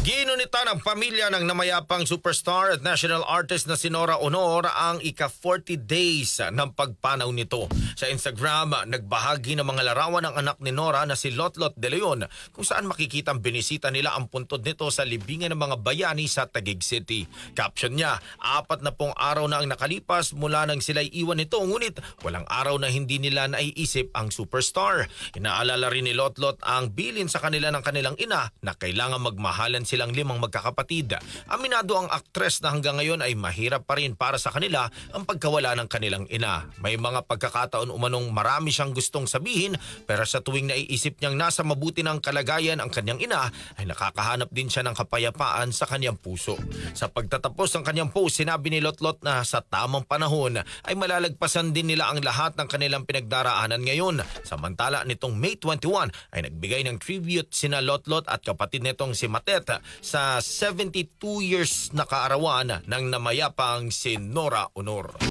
Ginunita ng pamilya ng namayapang superstar at national artist na si Nora Aunor ang ika-40 days ng pagpanaw nito. Sa Instagram, nagbahagi ng mga larawan ng anak ni Nora na si Lotlot De Leon kung saan makikitang binisita nila ang puntod nito sa libingan ng mga bayani sa Taguig City. Caption niya, 40 araw na ang nakalipas mula nang sila'y iwan nito, ngunit walang araw na hindi nila naiisip ang superstar. Inaalala rin ni Lotlot ang bilin sa kanila ng kanilang ina na kailangan magmahalan silang 5 magkakapatid. Aminado ang aktres na hanggang ngayon ay mahirap pa rin para sa kanila ang pagkawala ng kanilang ina. May mga pagkakataon umanong marami siyang gustong sabihin, pero sa tuwing naiisip niyang nasa mabuti ng kalagayan ang kanyang ina, ay nakakahanap din siya ng kapayapaan sa kanyang puso. Sa pagtatapos ng kanyang post, sinabi ni Lotlot na sa tamang panahon ay malalagpasan din nila ang lahat ng kanilang pinagdaraanan ngayon. Samantala nitong May 21 ay nagbigay ng tribute sina Lotlot at kapatid nitong si Matet sa 72 years na kaarawan ng namayapang si Nora Aunor.